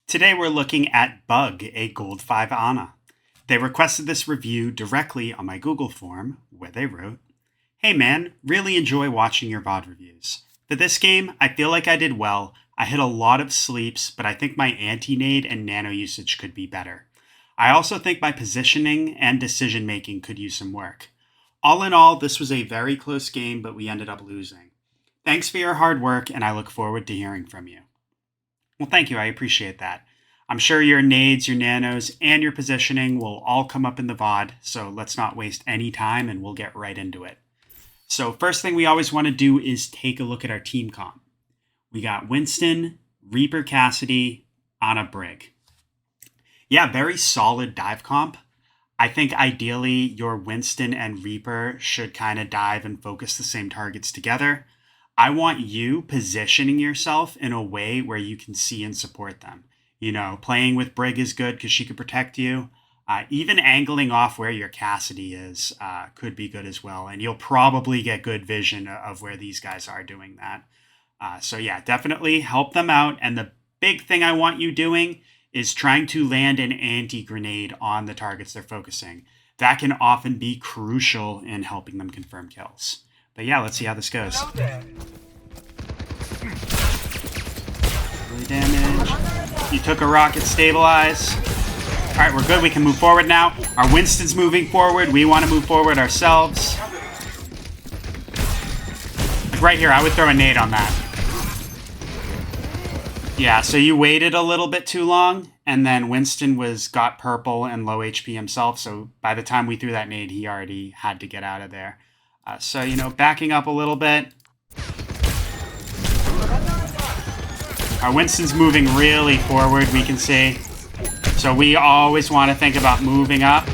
Today we're looking at Bug, a Gold 5 Ana. They requested this review directly on my Google form, where they wrote, "Hey man, really enjoy watching your VOD reviews. For this game, I feel like I did well. I hit a lot of sleeps, but I think my anti-nade and nano usage could be better. I also think my positioning and decision making could use some work. All in all, this was a very close game, but we ended up losing. Thanks for your hard work, and I look forward to hearing from you." Well, thank you. I appreciate that. I'm sure your nades, your nanos, and your positioning will all come up in the VOD, so let's not waste any time and we'll get right into it. So first thing we always want to do is take a look at our team comp. We got Winston, Reaper Cassidy, Ana Brig. Yeah, very solid dive comp. I think ideally your Winston and Reaper should kind of dive and focus the same targets together. I want you positioning yourself in a way where you can see and support them. You know, playing with Brig is good because she could protect you. Even angling off where your Cassidy is could be good as well. And you'll probably get good vision of where these guys are doing that. So yeah, definitely help them out. And the big thing I want you doing is trying to land an anti-grenade on the targets they're focusing. That can often be crucial in helping them confirm kills. But yeah, let's see how this goes. Early damage. You took a rocket, stabilize. All right, we're good. We can move forward now. Our Winston's moving forward. We want to move forward ourselves. Like right here, I would throw a nade on that. Yeah, so you waited a little bit too long, and then Winston got purple and low HP himself, so by the time we threw that nade, he already had to get out of there. So, you know, backing up a little bit. Our Winston's moving really forward, we can see. So we always want to think about moving up.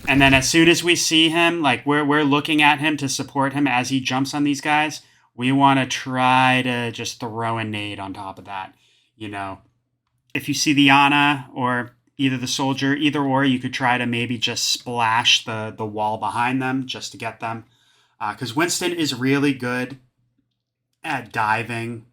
And then as soon as we see him, like we're looking at him to support him as he jumps on these guys, we want to try to just throw a nade on top of that. You know, if you see the Ana or either the soldier, either or, you could try to maybe just splash the wall behind them just to get them. Because Winston is really good at diving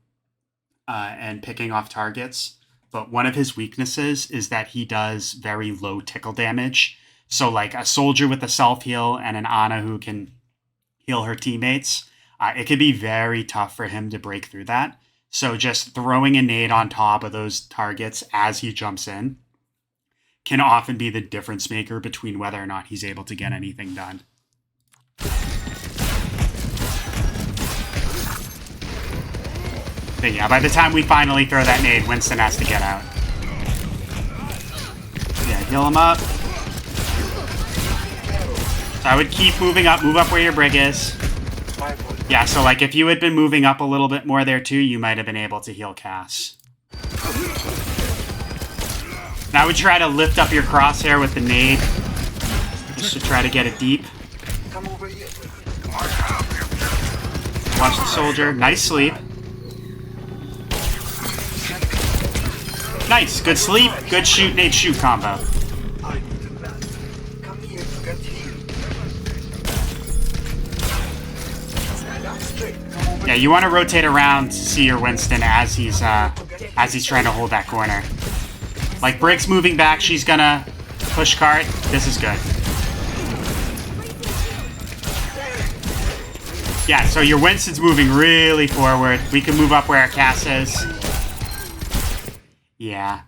and picking off targets. But one of his weaknesses is that he does very low tickle damage. So like a soldier with a self-heal and an Ana who can heal her teammates, it could be very tough for him to break through that. So just throwing a nade on top of those targets as he jumps in can often be the difference maker between whether or not he's able to get anything done. But yeah, by the time we finally throw that nade, Winston has to get out. Yeah, heal him up. So I would keep moving up, move up where your Brig is. Yeah, so like if you had been moving up a little bit more there too, you might have been able to heal Cass. Now I would try to lift up your crosshair with the nade, just to try to get it deep. Watch the soldier. Nice sleep. Nice. Good sleep. Good shoot, nade, shoot combo. Yeah, you want to rotate around to see your Winston as he's trying to hold that corner. Like Brig's moving back, she's gonna push cart. This is good. Yeah, so your Winston's moving really forward. We can move up where our Cass is. Yeah.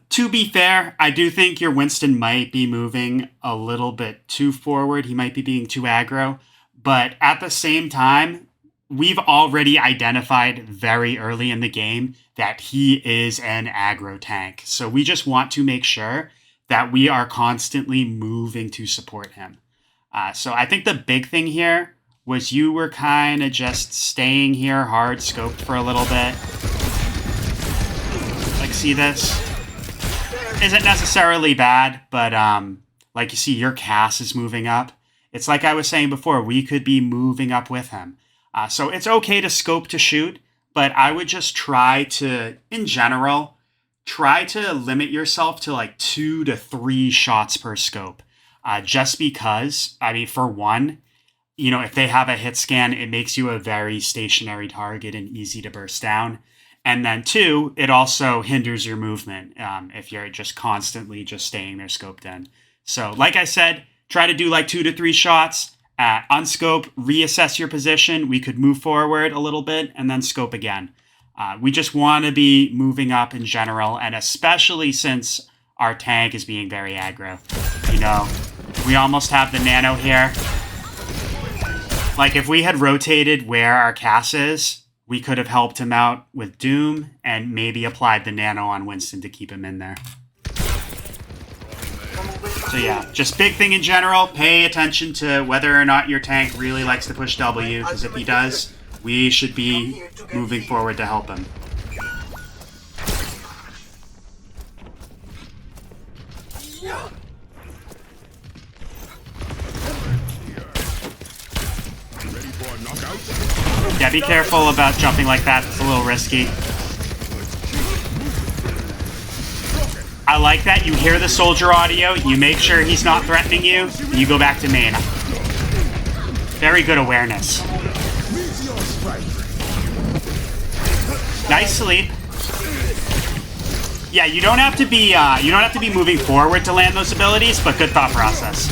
To be fair, I do think your Winston might be moving a little bit too forward. He might be being too aggro. But at the same time, we've already identified very early in the game that he is an aggro tank. So we just want to make sure that we are constantly moving to support him. So I think the big thing here was you were kind of just staying here hard scoped for a little bit. Like, see this? Isn't necessarily bad, but like you see your Cass is moving up. It's like I was saying before, we could be moving up with him. So it's okay to scope to shoot, but I would just try to, in general, try to limit yourself to like 2 to 3 shots per scope. Just because, I mean, for one, you know, if they have a hit scan, it makes you a very stationary target and easy to burst down. And then 2, it also hinders your movement if you're just constantly just staying there scoped in. So like I said, try to do like 2 to 3 shots. Unscope, reassess your position. We could move forward a little bit and then scope again. We just want to be moving up in general, and especially since our tank is being very aggro. You know, we almost have the nano here. Like, if we had rotated where our Cass is, we could have helped him out with Doom and maybe applied the nano on Winston to keep him in there. So yeah, just big thing in general, pay attention to whether or not your tank really likes to push W, because if he does, we should be moving forward to help him. Yeah, be careful about jumping like that. It's a little risky. I like that. You hear the soldier audio, you make sure he's not threatening you, and you go back to main. Very good awareness. Nice sleep. Yeah, you don't have to be moving forward to land those abilities, but good thought process.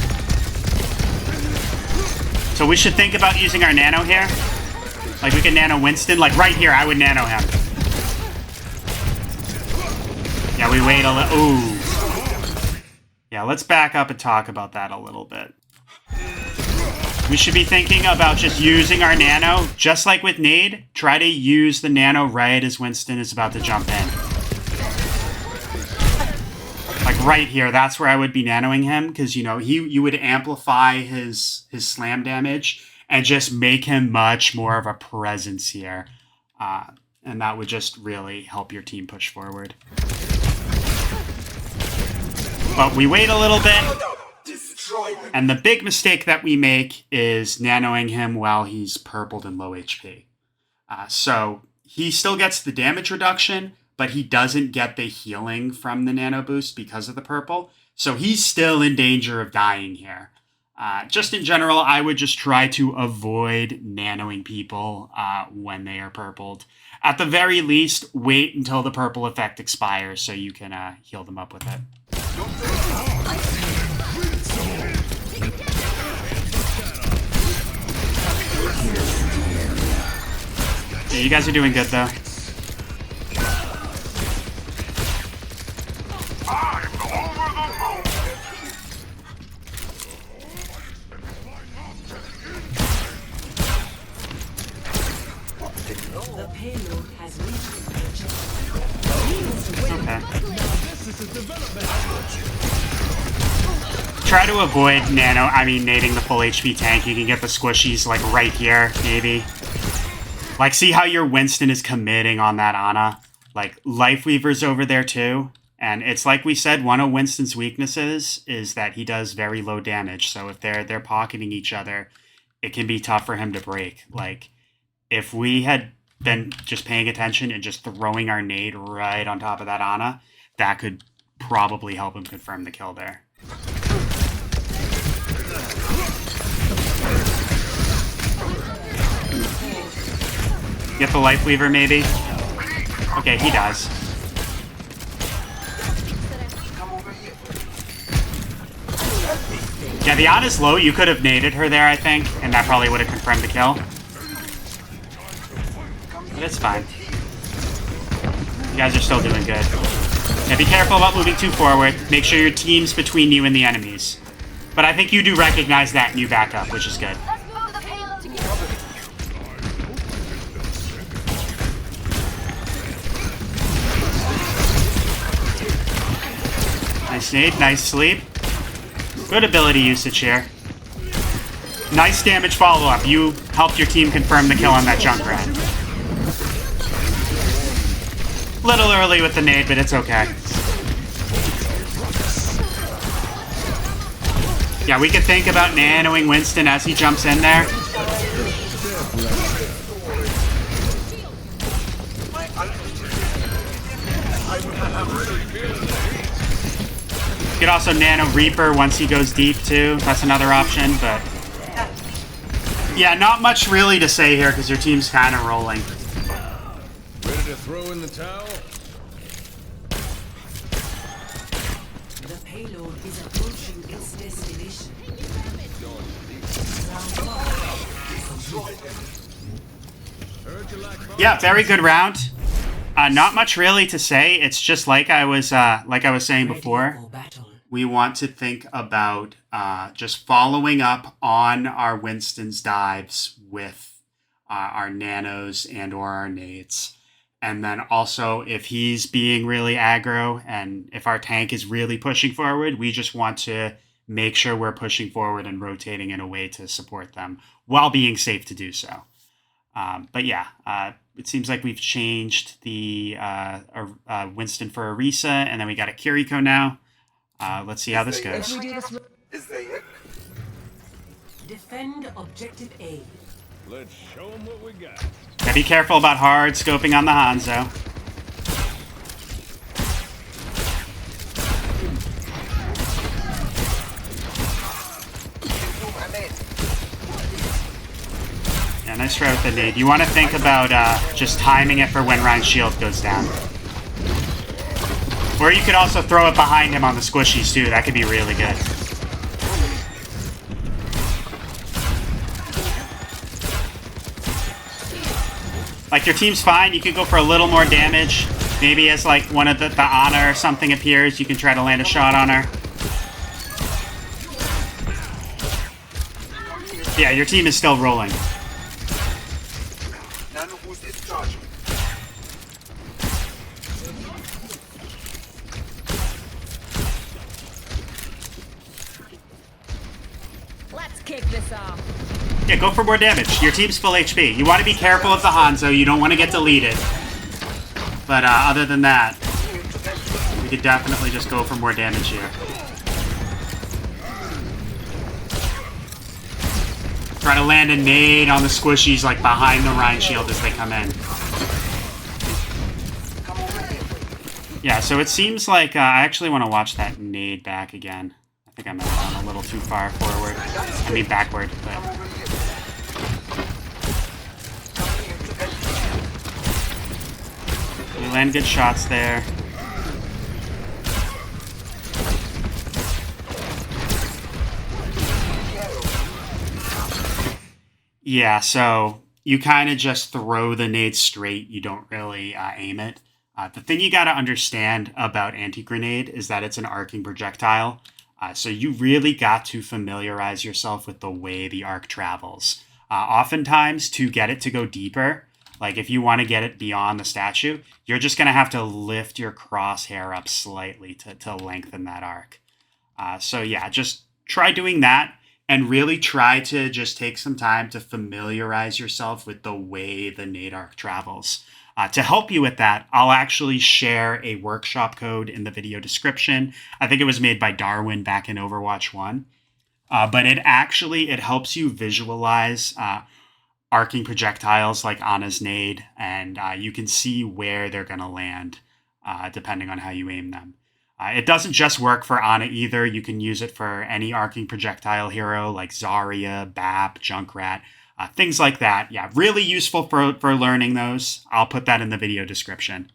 So we should think about using our nano here. Like, we can nano Winston. Like, right here, I would nano him. Yeah, we wait a little. Ooh. Yeah, let's back up and talk about that a little bit. We should be thinking about just using our nano, just like with Nade. Try to use the nano right as Winston is about to jump in. Like right here, that's where I would be nanoing him, because, you know, you would amplify his slam damage and just make him much more of a presence here. And that would just really help your team push forward. But we wait a little bit. And the big mistake that we make is nanoing him while he's purpled and low HP. So he still gets the damage reduction, but he doesn't get the healing from the nano boost because of the purple. So he's still in danger of dying here. Just in general, I would just try to avoid nanoing people when they are purpled. At the very least, wait until the purple effect expires so you can heal them up with it. Yeah, you guys are doing good, though. Try to avoid nading the full HP tank. You can get the squishies like right here, maybe. Like, see how your Winston is committing on that Ana? Like, Lifeweaver's over there too. And it's like we said, one of Winston's weaknesses is that he does very low damage. So if they're pocketing each other, it can be tough for him to break. Like, if we had been just paying attention and just throwing our nade right on top of that Ana, that could probably help him confirm the kill there. Get the Lifeweaver, maybe? Okay, he does. Yeah, the Ana's low. You could have naded her there, I think, and that probably would have confirmed the kill. But it's fine. You guys are still doing good. Yeah, be careful about moving too forward. Make sure your team's between you and the enemies. But I think you do recognize that and you back up, which is good. Nice nade, nice sleep. Good ability usage here. Nice damage follow-up. You helped your team confirm the kill on that Junkrat. Little early with the nade, but it's okay. Yeah, we could think about nanoing Winston as he jumps in there. You could also nano Reaper once he goes deep too. That's another option, but yeah, not much really to say here because your team's kind of rolling. throw in the towel? The payload is approaching its destination. Yeah, very good round. Not much really to say. It's just like I was saying before. We want to think about just following up on our Winston's dives with our nanos and or our nades. And then also, if he's being really aggro and if our tank is really pushing forward, we just want to make sure we're pushing forward and rotating in a way to support them while being safe to do so. But yeah, it seems like we've changed the Winston for Orisa, and then we got a Kiriko now. Let's see how this goes. Defend objective A. Let's show them what we got. Gotta be careful about hard scoping on the Hanzo. Yeah, nice try with the nade. You want to think about just timing it for when Ryan's shield goes down. Or you could also throw it behind him on the squishies too. That could be really good. Like, your team's fine. You could go for a little more damage. Maybe as like one of the Ana or something appears, you can try to land a shot on her. Yeah, your team is still rolling. Let's kick this off. Yeah, go for more damage. Your team's full HP. You want to be careful of the Hanzo. You don't want to get deleted. But other than that, we could definitely just go for more damage here. Try to land a nade on the squishies like behind the Rhine shield as they come in. Yeah, so it seems like I actually want to watch that nade back again. I think I might have gone a little too far forward. I mean backward, but... We land good shots there. Yeah, so you kind of just throw the nade straight. You don't really aim it. The thing you got to understand about anti-grenade is that it's an arcing projectile. So you really got to familiarize yourself with the way the arc travels. Oftentimes, to get it to go deeper, like if you want to get it beyond the statue, you're just going to have to lift your crosshair up slightly to lengthen that arc. So yeah, just try doing that and really try to just take some time to familiarize yourself with the way the nade arc travels. To help you with that, I'll actually share a workshop code in the video description. I think it was made by Darwin back in Overwatch 1. But it helps you visualize arcing projectiles like Ana's nade, and you can see where they're going to land depending on how you aim them. It doesn't just work for Ana either. You can use it for any arcing projectile hero like Zarya, Bap, Junkrat, things like that. Yeah, really useful for learning those. I'll put that in the video description.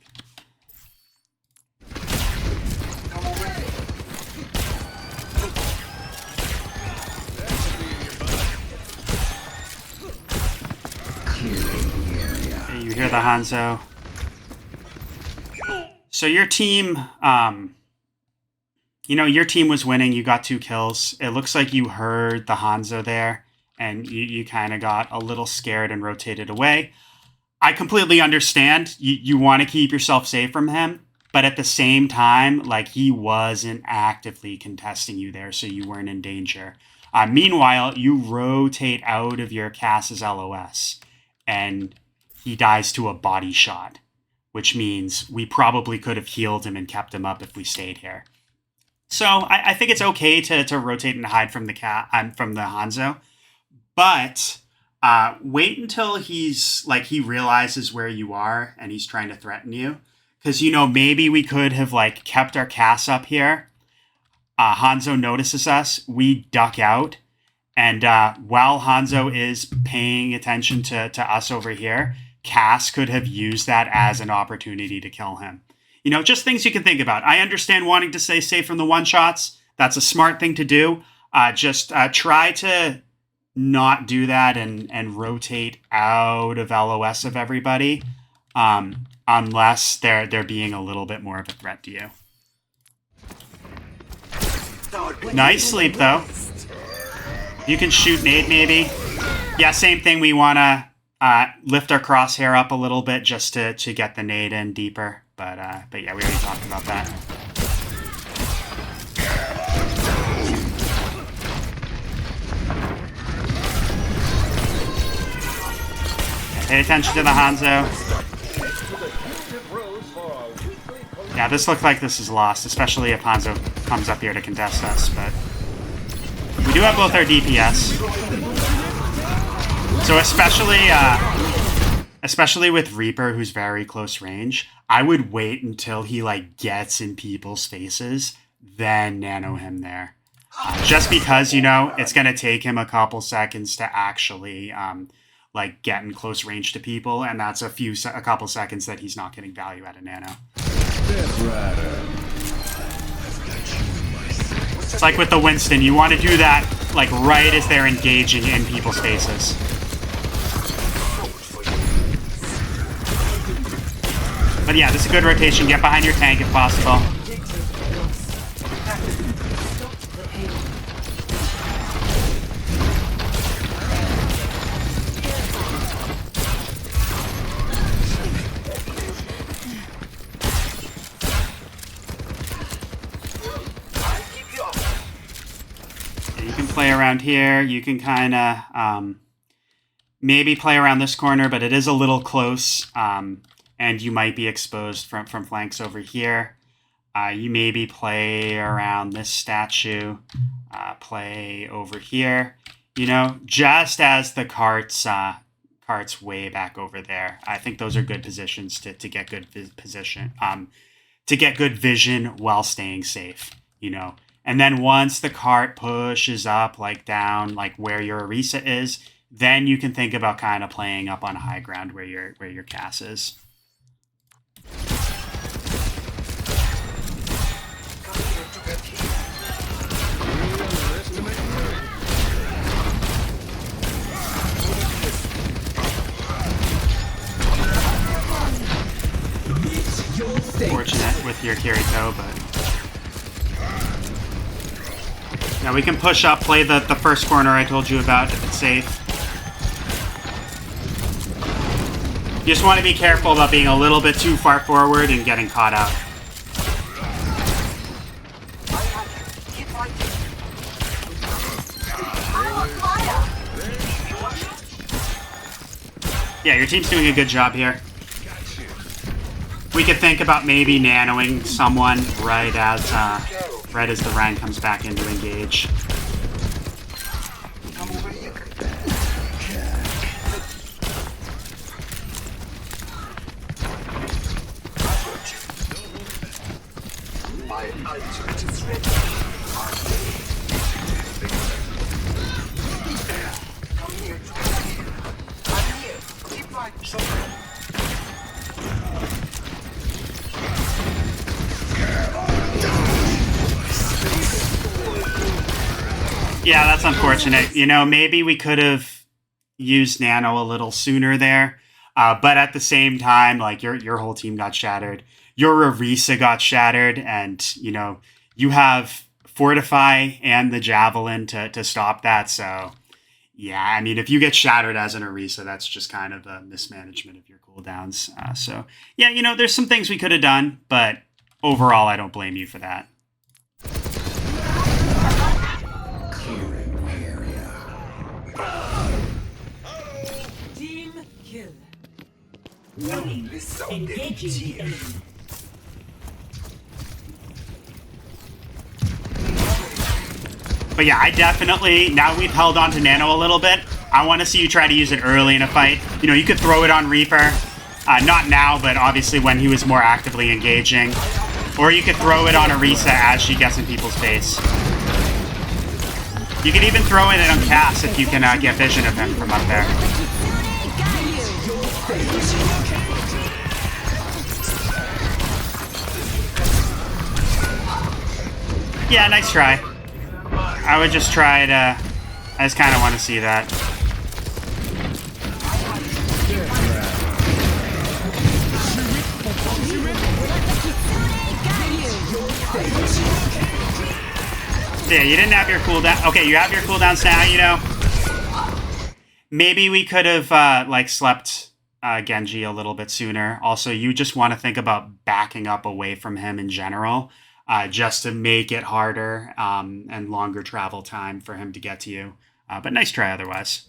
Okay, you hear the Hanzo. So your team, your team was winning. You got 2 kills. It looks like you heard the Hanzo there, and you kind of got a little scared and rotated away. I completely understand. You want to keep yourself safe from him, but at the same time, like, he wasn't actively contesting you there, so you weren't in danger. Meanwhile, you rotate out of your Cass's LOS, and he dies to a body shot, which means we probably could have healed him and kept him up if we stayed here. So I think it's okay to rotate and hide from the Hanzo, but wait until he realizes where you are and he's trying to threaten you. Because, maybe we could have kept our Cass up here. Hanzo notices us, we duck out, and while Hanzo is paying attention to us over here, Cass could have used that as an opportunity to kill him. You know, just things you can think about. I understand wanting to stay safe from the one-shots. That's a smart thing to do. Just try to not do that and rotate out of LOS of everybody, unless they're being a little bit more of a threat to you. Nice sleep, though. You can shoot Nade, maybe. Yeah, same thing. We want to lift our crosshair up a little bit just to get the nade in deeper. But yeah, we already talked about that. Yeah, pay attention to the Hanzo. Yeah, this looks like this is lost, especially if Hanzo comes up here to contest us, but we do have both our DPS. So especially with Reaper, who's very close range, I would wait until he like gets in people's faces, then nano him there. Just because, you know, it's going to take him a couple seconds to actually like get in close range to people, and that's a couple seconds that he's not getting value out of nano. It's like with the Winston, you want to do that like right as they're engaging in people's faces. But yeah, this is a good rotation. Get behind your tank if possible. You can play around here. You can kind of maybe play around this corner, but it is a little close. And you might be exposed from flanks over here. You maybe play around this statue, play over here, you know, just as the cart's way back over there. I think those are good positions to get good to get good vision while staying safe, you know. And then once the cart pushes up, like down, like where your Orisa is, then you can think about kind of playing up on high ground where your Cass is. Fortunate with your Kirito, but now we can push up, play the first corner I told you about if it's safe. You just want to be careful about being a little bit too far forward and getting caught out. Yeah, your team's doing a good job here. We could think about maybe nanoing someone right as the Rhine comes back in to engage. Yeah, that's unfortunate. You know, maybe we could have used nano a little sooner there. But at the same time, like your whole team got shattered. Your Orisa got shattered, and you know, you have Fortify and the Javelin to stop that. So yeah, I mean, if you get shattered as an Orisa, that's just kind of a mismanagement of your cooldowns. So yeah, you know, there's some things we could have done, but overall, I don't blame you for that. Team kill. Engaging the enemy. But yeah, I definitely, now we've held on to nano a little bit, I want to see you try to use it early in a fight. You know, you could throw it on Reaper. Not now, but obviously when he was more actively engaging. Or you could throw it on Orisa as she gets in people's face. You could even throw it on Cass if you can get vision of him from up there. Yeah, nice try. I would just try to... I just kind of want to see that. Yeah, you didn't have your cooldown. Okay, you have your cooldowns now, you know. Maybe we could have, like, slept Genji a little bit sooner. Also, you just want to think about backing up away from him in general, just to make it harder and longer travel time for him to get to you. But nice try otherwise.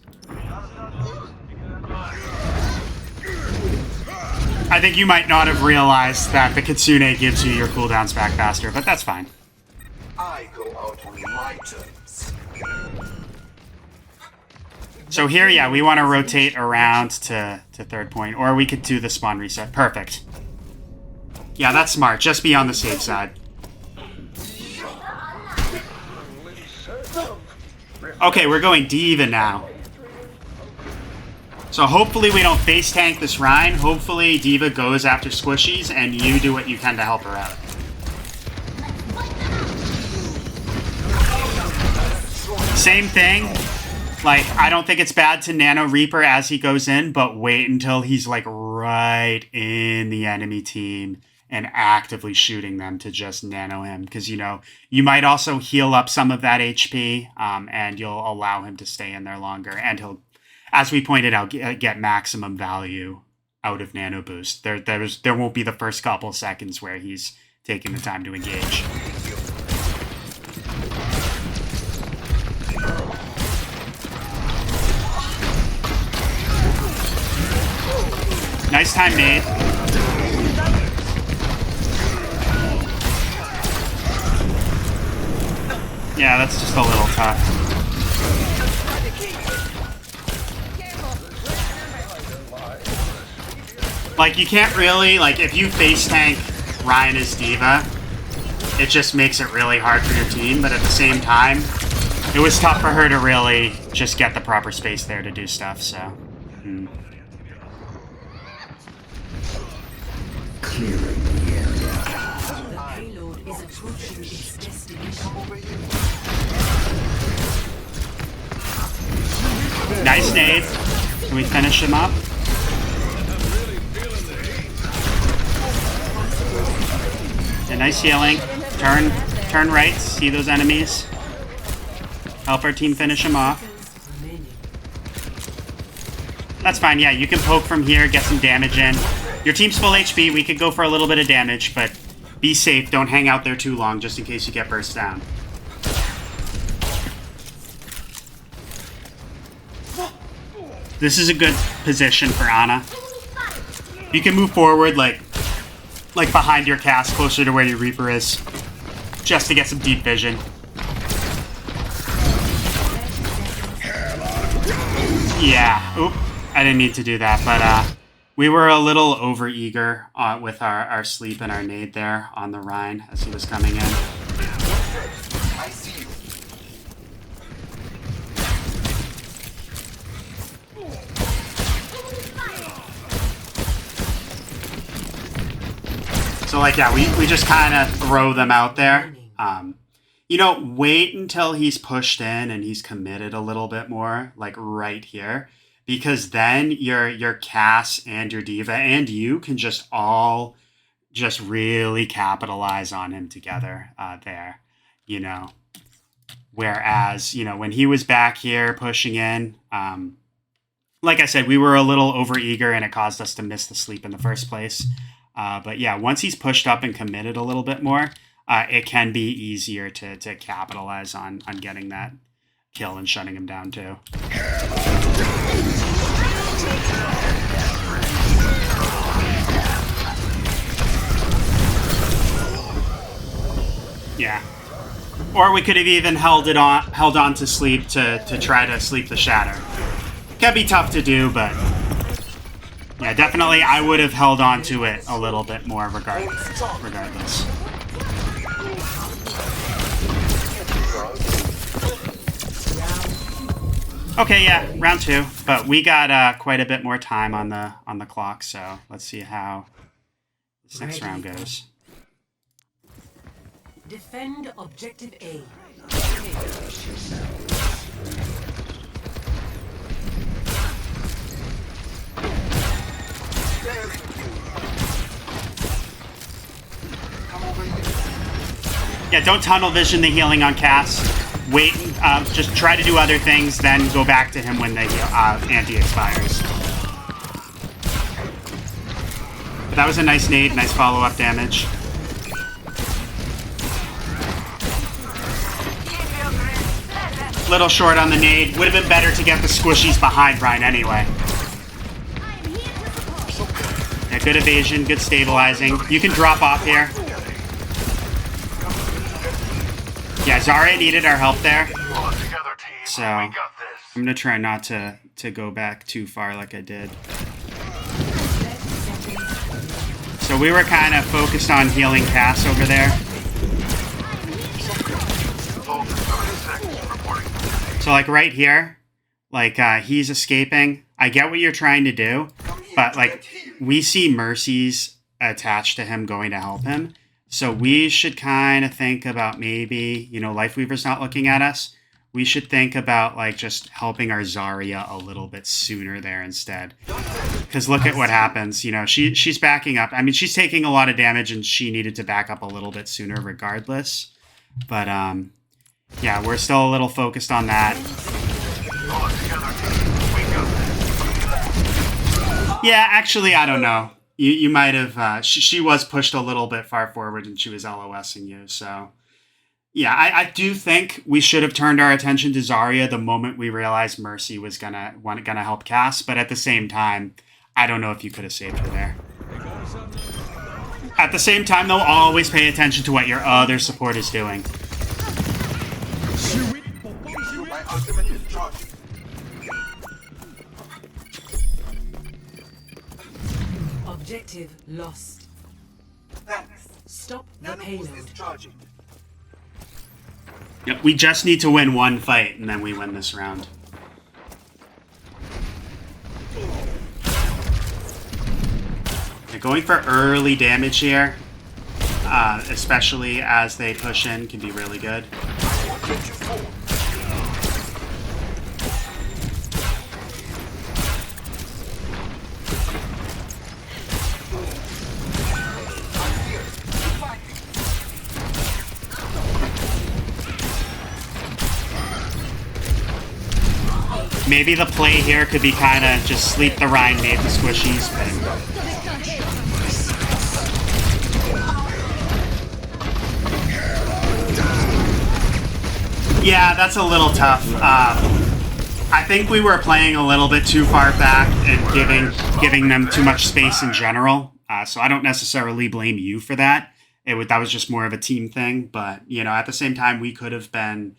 I think you might not have realized that the Kitsune gives you your cooldowns back faster, but that's fine. I go out on my terms. So here, yeah, we want to rotate around to third point, or we could do the spawn reset. Perfect. Yeah, that's smart. Just be on the safe side. Okay, we're going D.Va now. So hopefully we don't face tank this Rhine. Hopefully D.Va goes after squishies and you do what you can to help her out. Same thing. Like, I don't think it's bad to Nano Reaper as he goes in, but wait until he's, like, right in the enemy team and actively shooting them to just nano him. Because, you know, you might also heal up some of that HP, and you'll allow him to stay in there longer. And he'll, as we pointed out, get maximum value out of Nano Boost. There won't be the first couple seconds where he's taking the time to engage. Nice time, Nade. Yeah, that's just a little tough. Like, you can't really, like, if you face tank Ryan as D.Va, it just makes it really hard for your team, but at the same time, it was tough for her to really just get the proper space there to do stuff, so... Clearing the area. The payload is approaching its destination. Nice nade. Can we finish him up? Yeah, nice healing. Turn right. See those enemies. Help our team finish him off. That's fine. Yeah, you can poke from here, get some damage in. Your team's full HP. We could go for a little bit of damage, but be safe. Don't hang out there too long, just in case you get burst down. This is a good position for Ana. You can move forward, like behind your cast, closer to where your Reaper is, just to get some deep vision. Yeah. Oop. I didn't need to do that, but we were a little overeager with our sleep and our nade there on the Rhine as he was coming in. I see you. So, like, yeah, we just kind of throw them out there. You know, wait until he's pushed in and he's committed a little bit more, like right here. Because then your Cass and your D.Va and you can just all just really capitalize on him together there, you know. Whereas, you know, when he was back here pushing in, like I said, we were a little overeager and it caused us to miss the sleep in the first place. But yeah, once he's pushed up and committed a little bit more, it can be easier to capitalize on getting that kill and shutting him down too. Yeah. Or we could have even held on to sleep to try to sleep the shatter. Can be tough to do, but yeah, definitely I would have held on to it a little bit more regardless. Okay, yeah, round 2, but we got quite a bit more time on the clock, so let's see how this next round goes. Defend objective A. Yeah, don't tunnel vision the healing on cast. Wait, just try to do other things, then go back to him when the anti expires. But that was a nice nade, nice follow-up damage. Little short on the nade. Would have been better to get the squishies behind Ryan anyway. Yeah, good evasion, good stabilizing. You can drop off here. Yeah, Zarya needed our help there. So I'm gonna try not to go back too far like I did. So we were kind of focused on healing Cass over there. So like right here, like he's escaping. I get what you're trying to do, but like we see Mercy's attached to him going to help him. So we should kind of think about maybe, you know, Lifeweaver's not looking at us. We should think about like just helping our Zarya a little bit sooner there instead. Because look at what happens. You know, she's backing up. I mean, she's taking a lot of damage and she needed to back up a little bit sooner regardless. But yeah, we're still a little focused on that. Yeah, actually, I don't know. You might have, she was pushed a little bit far forward and she was LOSing you, so. Yeah, I do think we should have turned our attention to Zarya the moment we realized Mercy was gonna help Cass, but at the same time, I don't know if you could have saved her there. At the same time, though, always pay attention to what your other support is doing. My ultimate is charging. Objective lost. Thanks. Stop the Nanos payload. is charging. Yep, we just need to win one fight, and then we win this round. They're going for early damage here, especially as they push in, can be really good. Maybe the play here could be kind of just sleep the Rhine, made the squishies, but... Yeah, that's a little tough. I think we were playing a little bit too far back and giving them too much space in general. So I don't necessarily blame you for that. That was just more of a team thing. But, you know, at the same time, we could have been,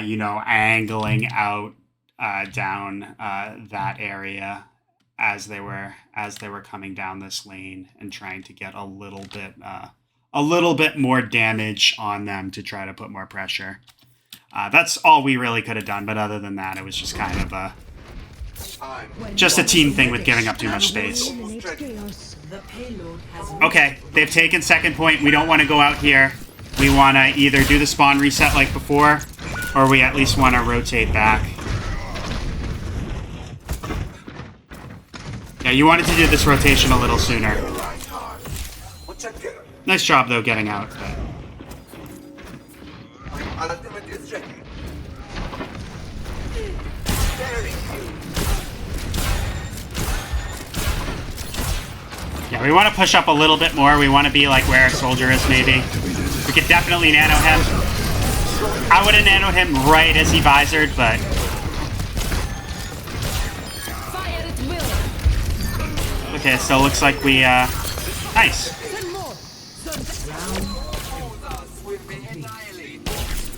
you know, angling out down that area as they were coming down this lane and trying to get a little bit more damage on them to try to put more pressure. That's all we really could have done, but other than that, it was just kind of just a team thing with giving up too much space. The payload has Okay, they've taken second point. We don't want to go out here. We want to either do the spawn reset like before, or we at least want to rotate back. Yeah, you wanted to do this rotation a little sooner. Nice job, though, getting out. Yeah, we want to push up a little bit more. We want to be like where our soldier is, maybe. We could definitely nano him. I would have nanoed him right as he visored, but... Okay, so it looks like we, nice.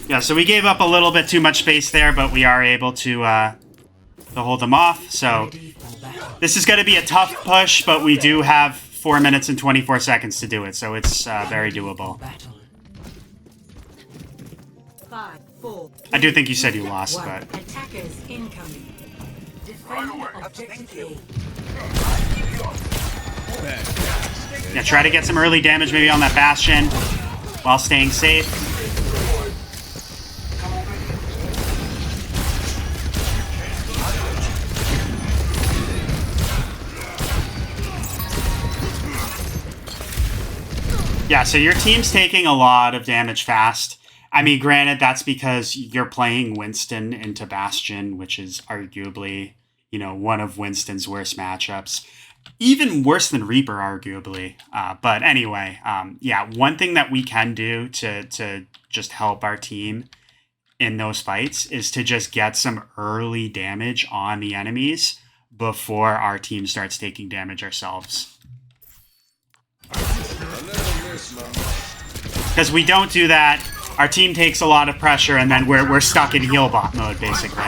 Yeah, so we gave up a little bit too much space there, but we are able to hold them off. So this is going to be a tough push, but we do have 4 minutes and 24 seconds to do it, so it's very doable. 5, 4. I do think you said you lost, but Attackers incoming. Defend objective A. yeah, try to get some early damage maybe on that Bastion while staying safe. Yeah, so your team's taking a lot of damage fast. I mean, granted, that's because you're playing Winston into Bastion, which is arguably, you know, one of Winston's worst matchups. Even worse than Reaper, arguably. But anyway, yeah, one thing that we can do to just help our team in those fights is to just get some early damage on the enemies before our team starts taking damage ourselves. Because we don't do that, our team takes a lot of pressure, and then we're stuck in heal bot mode, basically.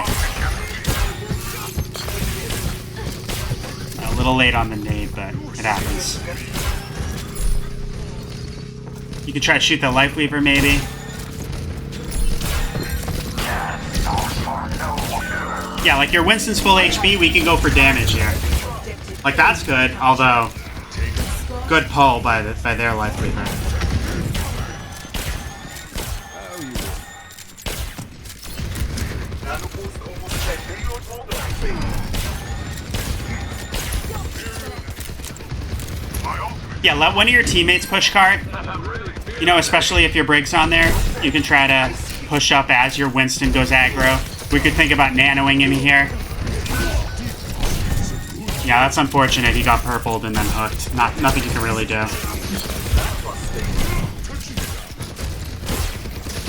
A little late on the nade, but it happens. You could try to shoot the Life Weaver, maybe. Yeah, like your Winston's full HP, we can go for damage here. Like, that's good, although... Good pull by their Life Weaver. Yeah, let one of your teammates push cart. You know, especially if your Brig's on there, you can try to push up as your Winston goes aggro. We could think about nanoing him here. Yeah, that's unfortunate. He got purpled and then hooked. Nothing you can really do.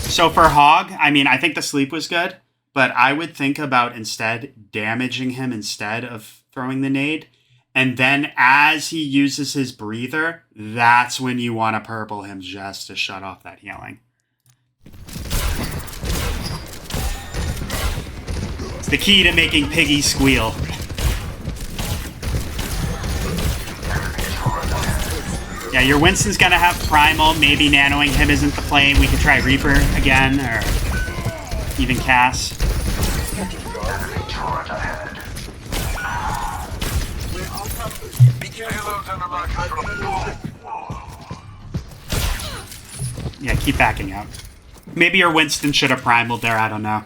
So for Hog, I mean, I think the sleep was good, but I would think about instead damaging him instead of throwing the nade. And then as he uses his breather, that's when you want to purple him just to shut off that healing. It's the key to making Piggy squeal. Yeah, your Winston's gonna have Primal. Maybe nanoing him isn't the play. We could try Reaper again, or even Cass. Yeah, keep backing out. Maybe your Winston should have primaled there, I don't know.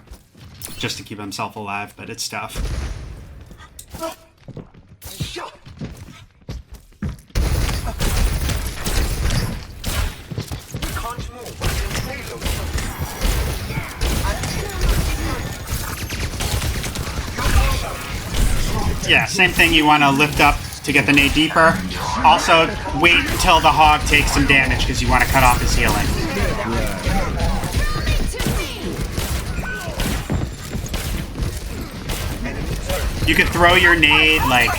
Just to keep himself alive, but it's tough. Yeah, same thing, you want to lift up to get the nade deeper. Also, wait until the Hog takes some damage because you want to cut off his healing. You could throw your nade like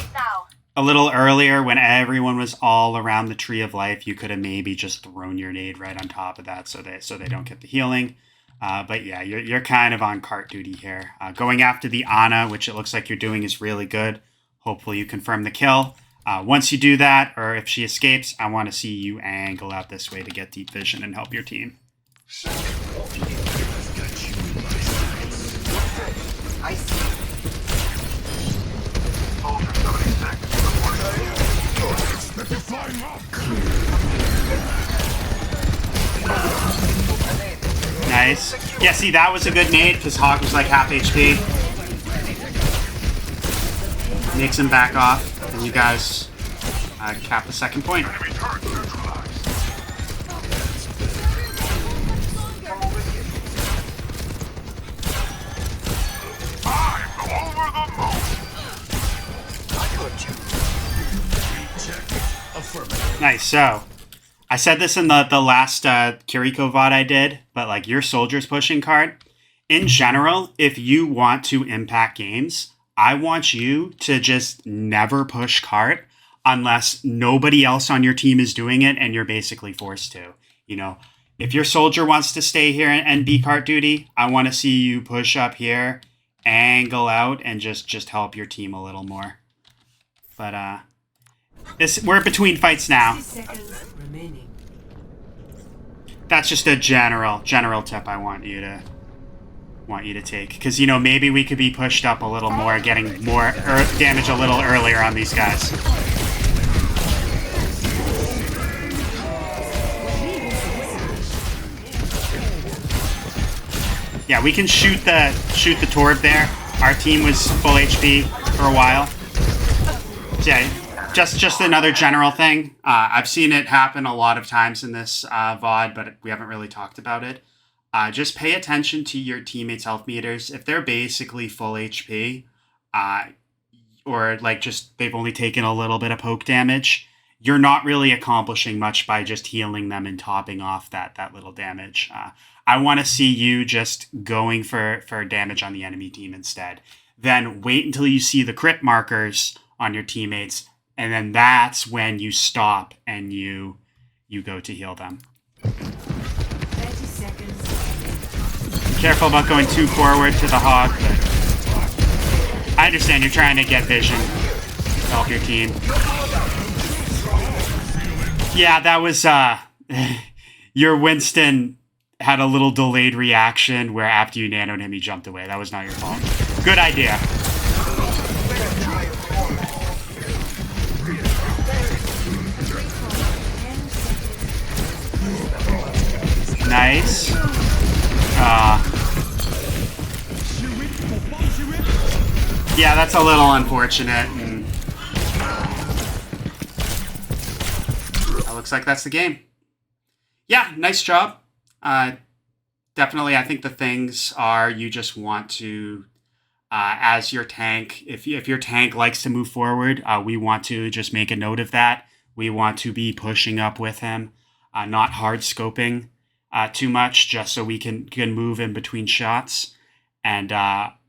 a little earlier when everyone was all around the Tree of Life. You could have maybe just thrown your nade right on top of that so they don't get the healing. But yeah, you're kind of on cart duty here. Going after the Ana, which it looks like you're doing, is really good. Hopefully you confirm the kill. Once you do that, or if she escapes, I want to see you angle out this way to get deep vision and help your team. Nice. Yeah, see, that was a good nade because Hog was like half HP. Makes him back off, and you guys cap the second point. Nice, so I said this in the last Kiriko VOD I did, but like your soldiers pushing card, in general, if you want to impact games, I want you to just never push cart unless nobody else on your team is doing it and you're basically forced to. You know, if your soldier wants to stay here and be cart duty, I want to see you push up here, angle out, and just help your team a little more. But we're between fights now. That's just a general tip I want you want you to take. Because, you know, maybe we could be pushed up a little more, getting more damage a little earlier on these guys. Yeah, we can shoot the Torb there. Our team was full HP for a while. So yeah, just another general thing. I've seen it happen a lot of times in this VOD, but we haven't really talked about it. Just pay attention to your teammates' health meters. If they're basically full HP, or like just they've only taken a little bit of poke damage, you're not really accomplishing much by just healing them and topping off that little damage. I want to see you just going for damage on the enemy team instead. Then wait until you see the crit markers on your teammates, and then that's when you stop and you go to heal them. 30 seconds. Careful about going too forward to the hog, but I understand you're trying to get vision to help your team. Yeah, that was your Winston had a little delayed reaction where after you nanoed him, he jumped away. That was not your fault. Good idea. Nice. Yeah, that's a little unfortunate. And that looks like that's the game. Yeah, nice job. Definitely, I think the things are you just want to, as your tank, if your tank likes to move forward, we want to just make a note of that. We want to be pushing up with him, not hard scoping too much, just so we can move in between shots. And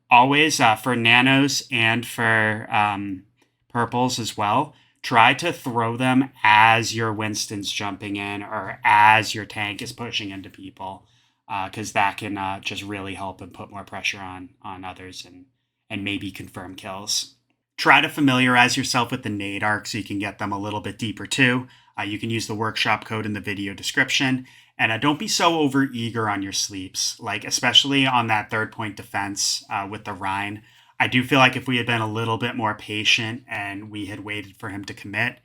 always for nanos and for purples as well, try to throw them as your Winston's jumping in or as your tank is pushing into people, because that can just really help and put more pressure on others and maybe confirm kills. Try to familiarize yourself with the nade arc so you can get them a little bit deeper too. You can use the workshop code in the video description. And don't be so overeager on your sleeps, like especially on that 3rd point defense with the Rhine. I do feel like if we had been a little bit more patient and we had waited for him to commit,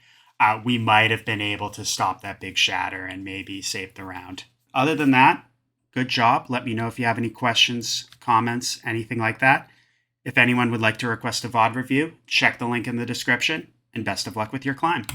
we might have been able to stop that big shatter and maybe save the round. Other than that, good job. Let me know if you have any questions, comments, anything like that. If anyone would like to request a VOD review, check the link in the description, and best of luck with your climb.